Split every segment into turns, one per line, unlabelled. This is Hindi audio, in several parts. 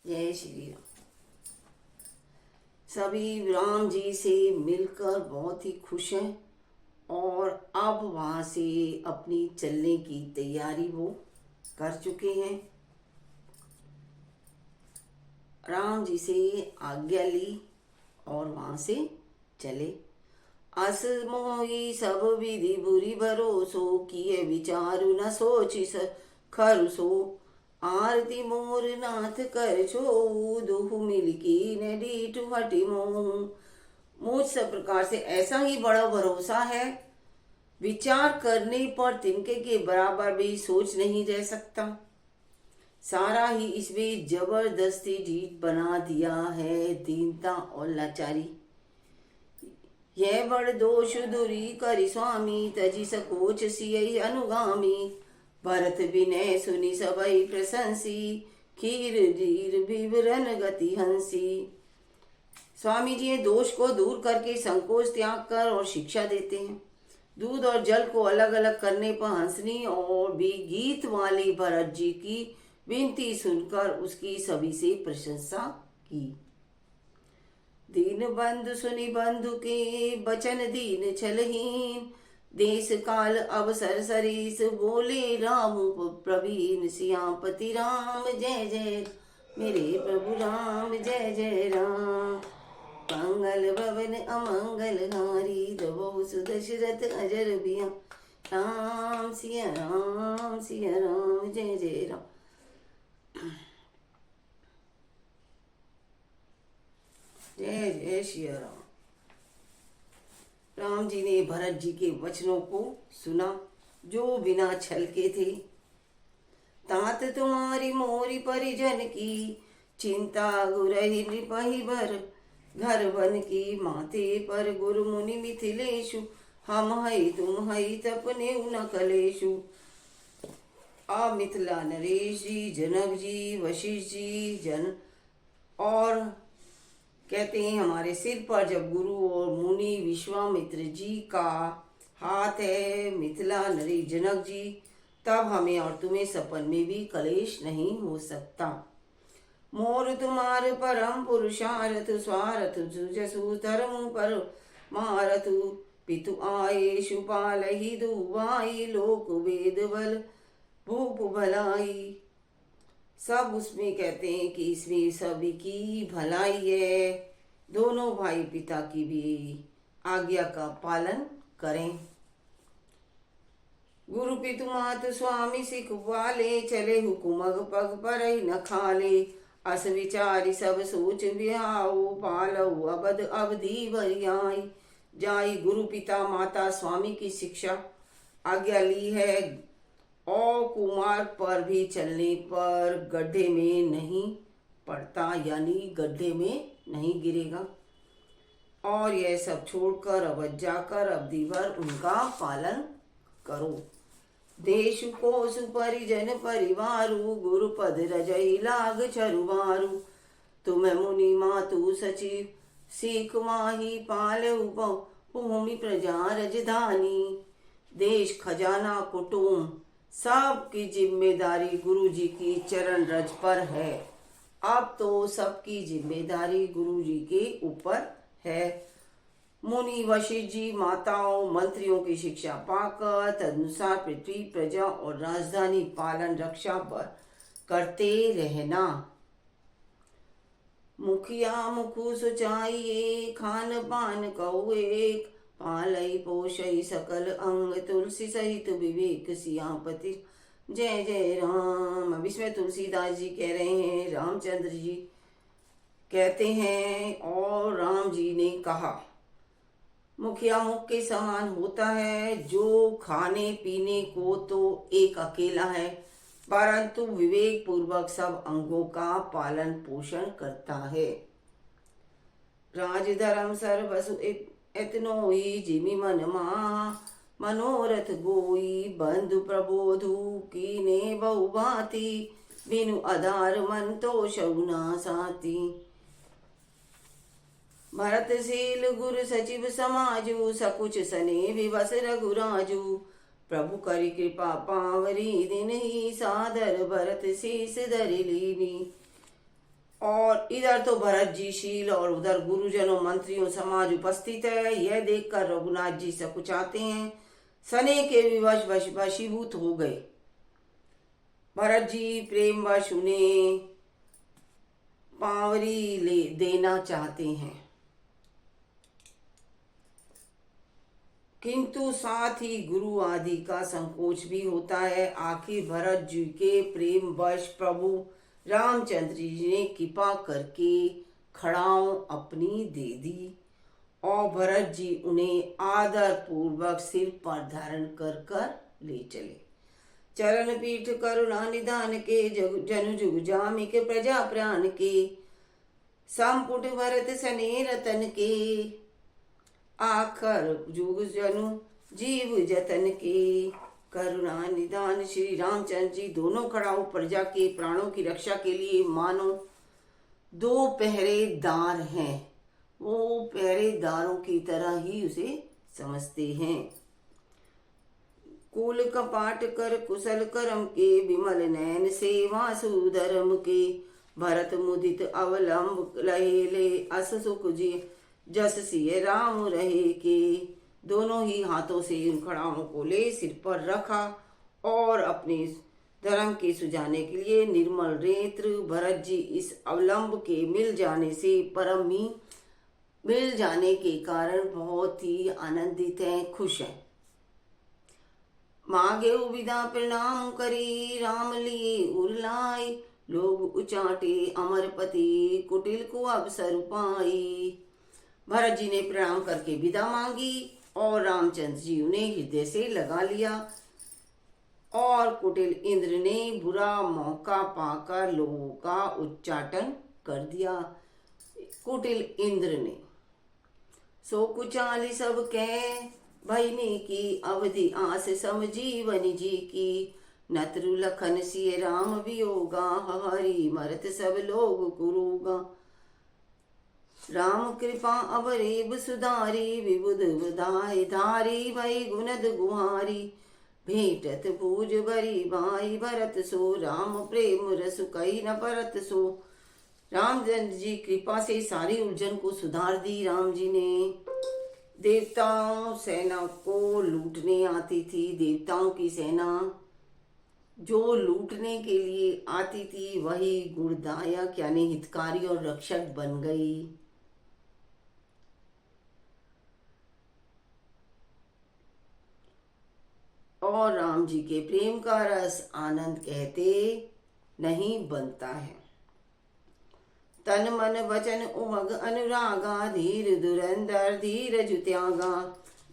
जय श्री राम। सभी राम जी से मिलकर बहुत ही खुश हैं और अब वहाँ से अपनी चलने की तैयारी वो कर चुके हैं। राम जी से आज्ञा ली और वहाँ से चले। अस मोही सब विधि बुरी भरोसो, किए विचारु न सोचि खरुसो। आरती मोर नाथ कर छो, दुहु मिल की न डीठु हटि मोहु। मुझ सब प्रकार से ऐसा ही बड़ा भरोसा है, विचार करने पर तिनके के बराबर भी सोच नहीं रह सकता। सारा ही इसमें जबरदस्ती ढीठ बना दिया है, दीनता और लाचारी। यह बड़ दोष दूरी करि स्वामी, तजी सकोच सिय अनुगामी। भरत विनय सुनि सबई प्रशंसी, खीर धीर विवरण गति हंसी। स्वामी जी ये दोष को दूर करके संकोच त्याग कर और शिक्षा देते हैं। दूध और जल को अलग अलग करने पर हंसनी और भी गीत वाली भरत जी की विनती सुनकर उसकी सभी से प्रशंसा की। दीन बंधु सुनि बंधु के बचन दीन छलहीन, देश काल अवसर सरीस बोले राम प्रवीण। सियापति राम जय जय, मेरे प्रभु राम जय जय राम। मंगल भवन अमंगल हारी, द्रवहु सुदशरथ अजर बिया। राम सिया राम जय जय राम। जय जय श्री राम। राम जी ने भरत जी के वचनों को सुना जो बिना छल के थे। तात तुम्हारी मोरी परिजन की, चिंता गुरहि नृपहि भर। घर बन की माते पर गुरु मुनि मिथिलेशु, हम हई तुम हई तपने न कलेशु। आ मिथिला नरेश जी, जनक जी, वशिष्ठ जी जन और कहते हैं हमारे सिर पर जब गुरु और मुनि विश्वामित्र जी का हाथ है, मिथिला नरेश जनक जी, तब हमें और तुम्हें सपन में भी कलेश नहीं हो सकता। मोर तुम्हार परम पुरुषारथ, स्वारथ जसु धर्म पर मारथु। पितु आयेषु पालहि दुबाई, लोक वेद बल भूप भलाई। सब उसमें कहते हैं कि इसमें सभी की भलाई है। दोनों भाई पिता की भी आज्ञा का पालन करें। गुरु पितु मातु स्वामी सिख वाले, चले हुकुम पग पर न खाले। अस विचारी सब सोच बिहाओ, पालऊ अबद अवधि बरियाई। जाई गुरु पिता माता स्वामी की शिक्षा आज्ञा ली है और कुमार पर भी चलने पर गड्ढे में नहीं पड़ता, यानी गड्ढे में नहीं गिरेगा। और यह सब छोड़कर अवध जाकर अवधि भर उनका पालन करो। देश को सुपरिजन परिवारु, गुरुपद रजई लाग चरुबारु। तुम मुनि मातु सचिव सीख माही, पालऊ भूमि प्रजा रजधानी। देश खजाना कुटुंब सबकी जिम्मेदारी गुरु जी की चरण रज पर है। अब तो सबकी जिम्मेदारी गुरु जी के ऊपर है। मुनि वशिष्ठ जी माताओं मंत्रियों की शिक्षा पाकर तदनुसार पृथ्वी प्रजा और राजधानी पालन रक्षा पर करते रहना। मुखिया मुखु सुचाइए, खान पान कौ एक। पालई पोषई सकल अंग, तुलसी सहित विवेक सियापति जय जय राम। अब इसमें तुलसीदास जी कह रहे हैं, रामचंद्र जी कहते हैं और राम जी ने कहा, मुखिया मुख के समान होता है, जो खाने पीने को तो एक अकेला है, परंतु विवेक पूर्वक सब अंगों का पालन पोषण करता है। राजधर्म सर्वसु एतनोई, जिमि मन मा मनोरथ गोई। बंधु प्रबोधु कीने बहु भांति, बिनु आधार मन तो शौना साती। भरतशील गुरु सचिव समाजु, सकुच सने विवस रघुराजु। प्रभु करि कृपा पावरी, दिन ही सादर भरत शीस धरि लीनी। और इधर तो भरत जी शील और उधर गुरुजनों मंत्रियों समाज उपस्थित है। यह देखकर रघुनाथ जी सकुचाते हैं, सने के विवश वशीभूत हो गए। भरत जी प्रेमवश उन्हें पावरी ले देना चाहते हैं, किंतु साथ ही गुरु आदि का संकोच भी होता है। आखिर भरत जी के प्रेम वश प्रभु रामचंद्र जी ने कृपा करके खड़ाओं अपनी दे दी और भरत जी उन्हें आदर पूर्वक सिर पर धारण कर कर ले चले। चरण पीठ करुणा निदान के जनु जुग जामि के प्रजा प्राण के, संपुट भरत सने रतन के, आखर जुग जनु जीव जतन के। करुणा निदान श्री रामचंद्र जी दोनों खड़ाऊ प्रजा के प्राणों की रक्षा के लिए मानो दो पहरेदार हैं। वो पहरेदारों की तरह ही उसे समझते हैं। कुल कपाट कर कुशल करम के, विमल नयन सेवा सुधर्म के, भरत मुदित अवलंब लहे ले, अस सुख जी जस सिय राम रहे के। दोनों ही हाथों से उन खड़ाओं को ले सिर पर रखा और अपने धर्म के सुझाने के लिए निर्मल नेत्र भरत जी इस अवलंब के मिल जाने से परमी मिल जाने के कारण बहुत ही आनंदित हैं, खुश हैं। मागे विदा प्रणाम करी, राम लिए उरलाई, लोग उचाटे अमरपति, कुटिल को अवसर पाई। भरत जी ने प्रणाम करके विदा मांगी और रामचंद्र जी उन्हें हृदय से लगा लिया और कुटिल इंद्र ने बुरा मौका पाकर लोगों का उच्चाटन कर दिया। कुटिल इंद्र ने सो कुचाली सब कह, भयने की अवधि आस समजीवन जी की, नत्रु लखन सिय राम वियोगा, हरि मरत सब लोग कुरूगा। राम कृपा अवरेब सुधारी, विबुध बधाई धारी, भई गुनद गुहारी, भेटत भूज बरी बाई, भरत सो राम प्रेम रसु कही न परत सो। रामचंद्र जी कृपा से सारी उलझन को सुधार दी। राम जी ने देवताओं सेना को लूटने आती थी। देवताओं की सेना जो लूटने के लिए आती थी वही गुणदायक यानी हितकारी और रक्षक बन गई। और राम जी के प्रेम का रस आनंद कहते नहीं बनता है। तन मन वचन उमग अनुरागा, धीर धुरंधर धीरज त्यागा,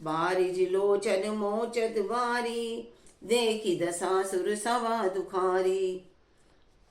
बारिज लोचन मोचत बारी, देखी दशासुर सवा दुखारी।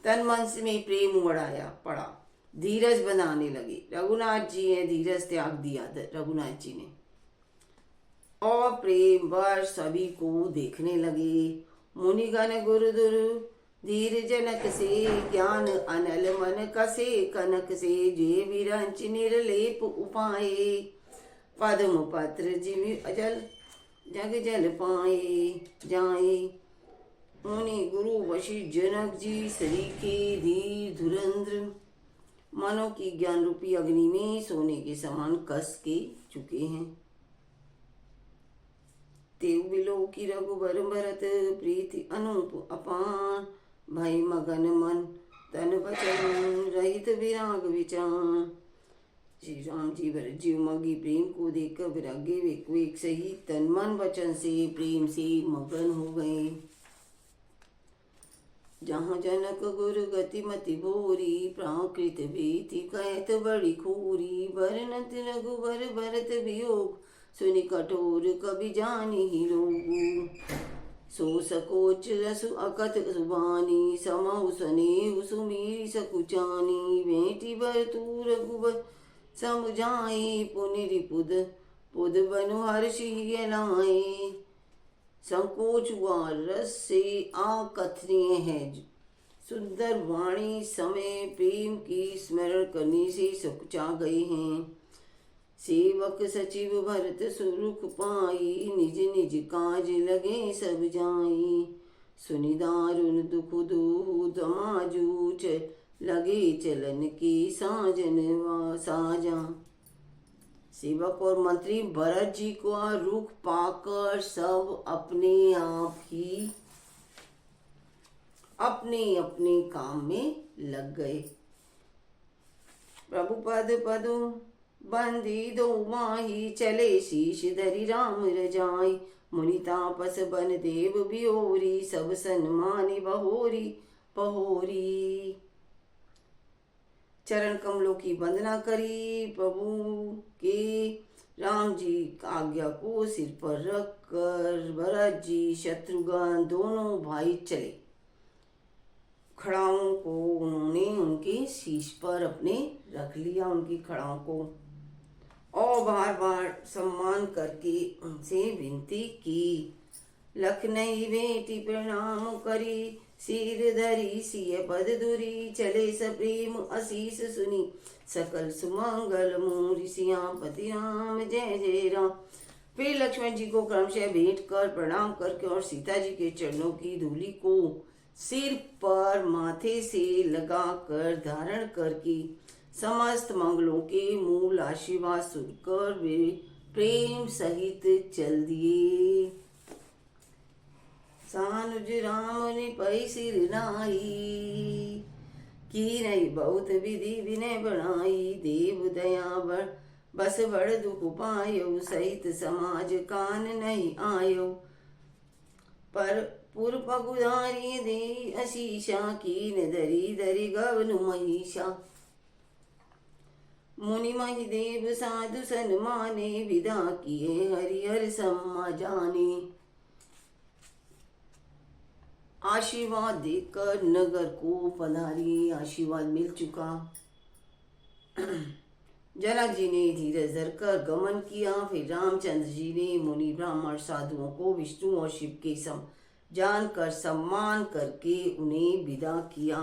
तन मन में प्रेम उमड़ाया पड़ा, धीरज बनाने लगे। रघुनाथ जी ने धीरज त्याग दिया रघुनाथ जी ने, और प्रेम वर्ष सभी को देखने लगे। मुनिगण गुरुदुर धीर जनक से, ज्ञान अनल मन कसे कनक से, जे विरंच निर्लेप उपाय, पद्म पत्र जीव अजल जग जल पाए जाए। मुनि गुरु वशिष्ठ जनक जी सरीखे धीर धुरंध्र मनों की ज्ञान रूपी अग्नि में सोने के समान कस के चुके हैं। तेव बिलो की रघुबर भरत, प्रीति अनूप अपान, भय मगन मन तन वचन, रहित विराग विचार। श्री राम जी भरत जी उमगी प्रेम को देखकर विरागे वेक सही तन मन वचन से प्रेम से मगन हो गए। जहाँ जनक गुरु गति मति भोरी, प्राकृत भीति कहत बड़ी खूरी, बरनत रघुबर भरत वियोग, सुनि कठोर कवि जानी ही लोगु। सो सकोच रसु अकत सुबानी, समहु सनेहु सुमीरि सकुचानी, भेंटी बर तू रघुबर समुझाई, पुनि रिपुद पुद बनु हर्षि लाए। संकोच हुआ रस से अकथनीय है। सुंदर वाणी समय प्रेम की स्मरण करने से सकुचा गए हैं। सेवक सचिव भरत सुरुख पाई, निज निज काज लगे सब जाई। सुनि दारुन दुख दूह दमाजू, लगे चलन की साजन व साजा। सेवक और मंत्री भरत जी को रुख पाकर सब अपने आप ही अपने अपने काम में लग गए। प्रभु पद पदु बंदी दो माही, चले शीश धरि राम रजाई। मुनि तापस बन देव बियोरी, सब सन्मानी बहोरी बहोरी। चरण कमलों की वंदना करी प्रभु के। राम जी आज्ञा को सिर पर रख कर भरत जी शत्रुघ्न दोनों भाई चले। खड़ाओं को उन्होंने उनके शीश पर अपने रख लिया, उनकी खड़ाओं को, और बार बार सम्मान करके उनसे विनती की। लखनई बेटी प्रणाम करी, सिर धरी सिय पद दुरी। चले सप्रेम आशीष सुनी, सकल सुमंगल मूरि सियापति राम जय जय राम। फिर लक्ष्मण जी को क्रमशः भेंट कर प्रणाम करके और सीता जी के चरणों की धूलि को सिर पर माथे से लगाकर धारण करके समस्त मंगलों के मूल आशीर्वाद सुनकर वे प्रेम सहित चल दिए। सानुज राम ने पै सिर नाई, की नहीं बहुत विधि विनय बनाई। देव दया बस बड़ दुख पायो, सहित समाज कान नहीं आयो। पर पुर पगुधारी दे अशीषा, कीन धरी धरी गवनु महिषा। मुनि महि देव साधु सन्माने, विदा किए हरिहर सम्मा जाने। आशीर्वाद देकर नगर को पधारी, आशीर्वाद मिल चुका। जनक जी ने धीरज धरकर गमन किया। फिर रामचंद्र जी ने मुनि ब्राह्मण साधुओं को विष्णु और शिव के सम जानकर सम्मान करके उन्हें विदा किया।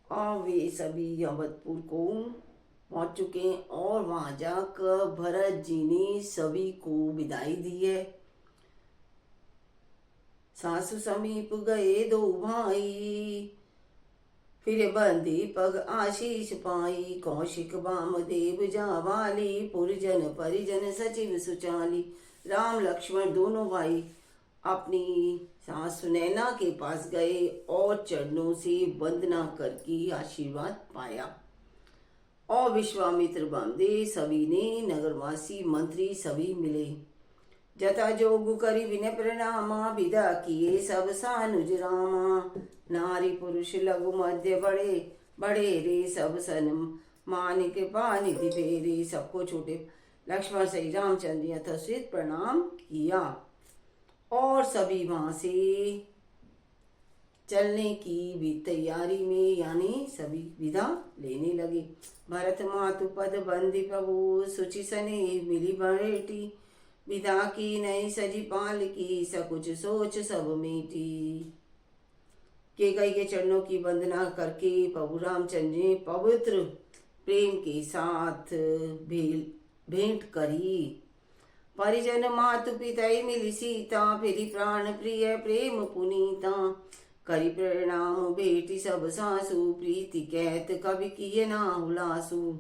और वे सभी अवधपुर को पहुंच चुके हैं और वहां जाकर भरत जी ने सभी को विदाई दी है। सासु समीप गए दो भाई, फिर बंदी पग आशीष पाई। कौशिक वामदेव जावाली, पुरजन परिजन सचिव सुचाली। राम लक्ष्मण दोनों भाई अपनी सास सुनैना के पास गए और चरणों से वंदना करके आशीर्वाद पाया। और विश्वामित्र वामदेव सभी ने, नगरवासी मंत्री सभी मिले। जथा जोग करी विनय प्रणामा, विदा किए सब सानुज रामा। नारी पुरुष लघु मध्य बड़े बड़े रे, सब सन मान कृपा निधि फेरे। सबको छोटे लक्ष्मण श्री रामचंद्र यथोचित प्रणाम किया और सभी वहां से चलने की भी तैयारी में, यानी सभी विदा लेने लगे। भरत मातु पद बंदी प्रभु, सुचि सने मिली बेटी। विदा की नई सजी पाल की, सकुच सोच सब मेटी। केकई के चरणों की वंदना करके प्रभु रामचंद्र ने पवित्र प्रेम के साथ भेंट करी। परिजन मातु पिता मिली सीता, फिरी प्राण प्रिय प्रेम पुनीता। करी प्रणाम बेटी सब सासु, प्रीति कहत कवि किए ना हुलासु।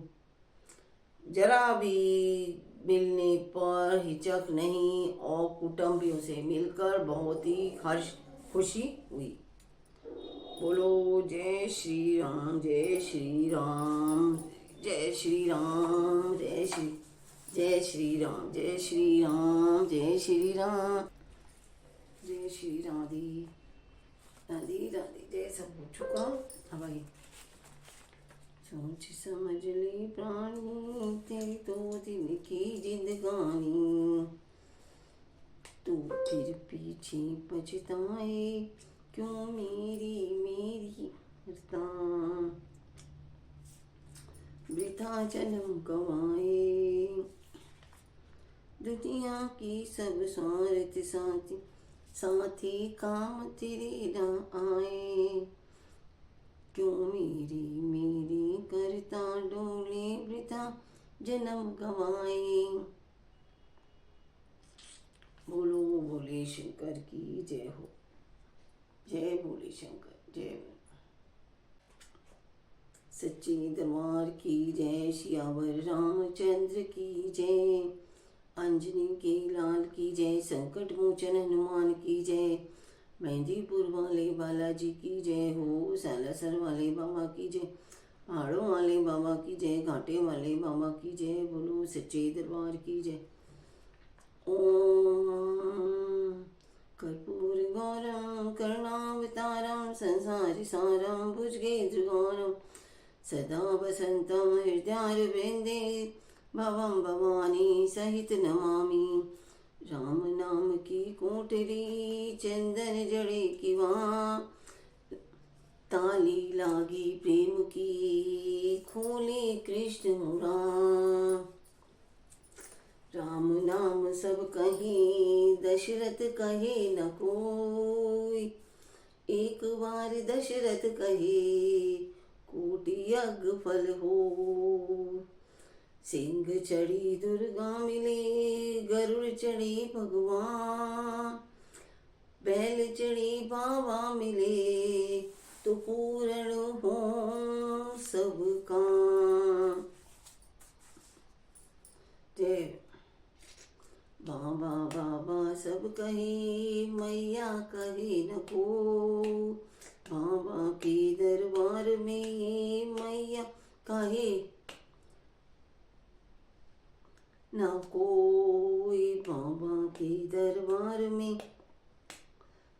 जरा भी मिलने पर हिचक नहीं और कुटुंबियों से मिलकर बहुत ही हर्ष खुशी हुई। बोलो जय श्री राम जय श्री राम जय श्री राम जय श्री राम जय श्री राम जय श्री राम जय श्री राधे राधे राधे। जय सब हो चुका। अब आइए। सोच समझ ले प्राणी, तेरी तो दिन की जिंदगानी। तू फिर पीछे पछताए, क्यों मेरी हरता। वृथा जन्म गवाए, दुनिया की सब स्वार्थ साथी काम तेरे न आए। क्यों मेरी मेरी करता डोले वृथा जन्म गवाए। बोलो भोले शंकर की जय हो। जय भोले शंकर जय। सच्चे दरबार की जय। सियावर रामचंद्र की जय। अंजनी के लाल की जय। संकट मोचन हनुमान की जय। मेहंदीपुर वाले बालाजी की जय हो। सालासर वाले बाबा की जय। पहाड़ों वाले बाबा की जय। घाटे वाले बाबा की जय। बोलो सच्चे दरबार की जय। ओम कर्पूर गौरम करुणावतारम संसार सारम भुजगेन्द्रगौरम सदा वसंतम हृदयारविंदे भवम भवानी सहित नमामि। राम नाम की कोठरी चंदन जड़े की वहाँ ताली लागी प्रेम की खोले कृष्ण मुराम। राम नाम सब कहे दशरथ कहे न कोई। एक बार दशरथ कहे कोटि यज्ञ फल हो। सिंह चढ़ी दुर्गा मिले गरुड़ चढ़ी भगवान। बैल चढ़ी बाबा मिले तो पूर्ण हो सब काम। जय। बाबा बाबा सब कहे मैया कहे न को। बाबा के दरबार में मैया कहे न कोई। बाबा के दरबार में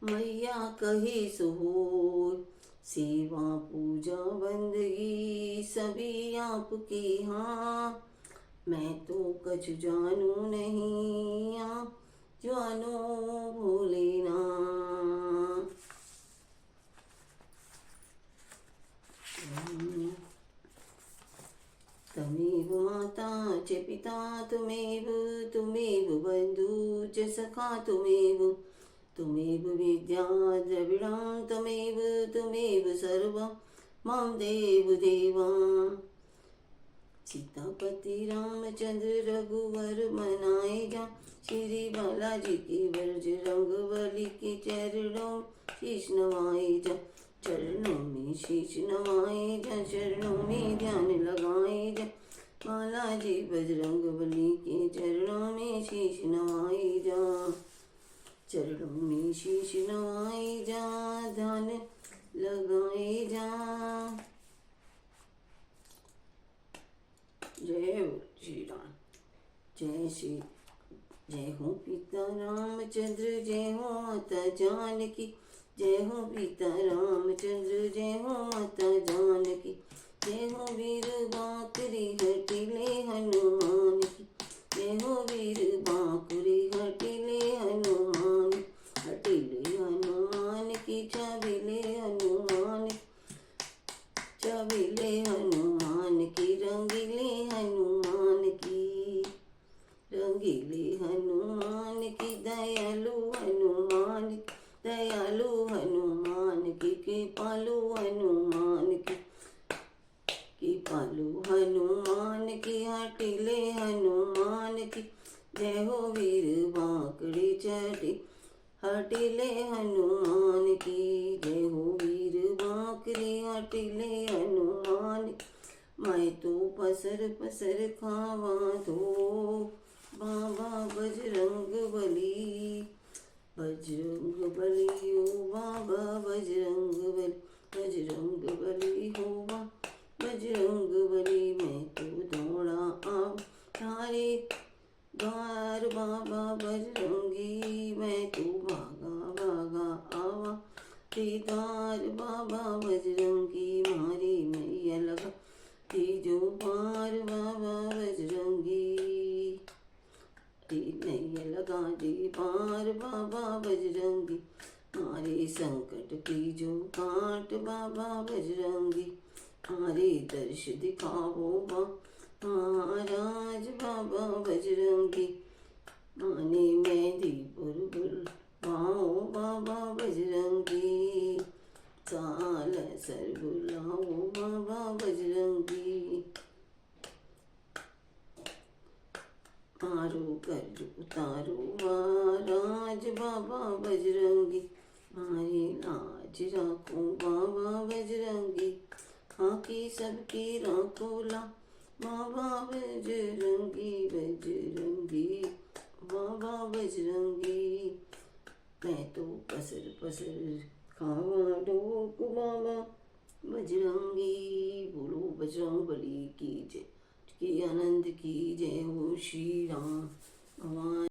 मैया कहे सो होय। सेवा पूजा बंदगी सभी आपके हाँ। मैं तो कछु जानू नहीं आप जानो भोलेनाथ। तमेव माता च पिता तुमेव तुमेव बंधु च सखा तुमेव तुमेव विद्या द्रविणं तमेव तुमेव सर्वं मम देव देवा। सीतापति रामचंद्र रघुवर मनाए जा। श्री बालाजी के ब्रज रंग बलि के चरणों शीश नवाए जा। चरणों में शीश नवाए जा। चरणों में ध्यान लगाए जा। बालाजी बजरंग बली के चरणों में शीश नवाए जा। चरणों में शीश नवाए जा। ध्यान लगाए जा। जय श्री राम। जय हो पिता रामचंद्र जय हो माता जानकी। जय हो पिता रामचंद्र जय हो माता जानकी। जय हो वीर बांकुरी हटिले हनुमान की। जय हो वीर बांकुरी हटिले हनुमान। हटिले हनुमान की छबिले हनुमान। छबिले हनुमान की रंगीले हनुमान की। रंगीले हनुमान की दयालु हनुमान। दयालु हनुमान की कृपालु हनुमान की। कृपालु हनुमान की हटिले हनुमान की। जय हो वीर बांकड़ी चढ़ी हटिले हनुमान की। जय हो वीर बांकड़ी हटिले हनुमान। मैं तो पसर पसर खावा दो बाबा बजरंग बली। बजरंग बली हो बाबा बजरंग बली। बजरंग बली हो बजरंग बली। मैं तो दौड़ा आ तारे द्वार बाबा बजरंगी। मैं तो भागा भागा आवा दीदार बाबा बजरंगी। मारी मैया लगा जो पार बाबा बजरंगी। नैया लगा दे पार बाबा बजरंगी। मारे संकट की जो काट बाबा बजरंगी। मारे दर्श दिखाओ महाराज बाबा बजरंगी। माने मेहंदीपुर बुलवाओ बाबा बजरंगी। साल सर बुलाओ बाबा बजरंगी। मारो कर उतारो महाराज बाबा बजरंगी, मारी लाज राखो बाबा बजरंगी, आँखी सबकी राखोला बाबा बजरंगी बजरंगी बाबा बजरंगी। मैं तो पसर पसर खावा डोक बाबा बजरंगी। बोलो बजरंग बली की जय, की आनंद की जय हो श्री राम भगवान।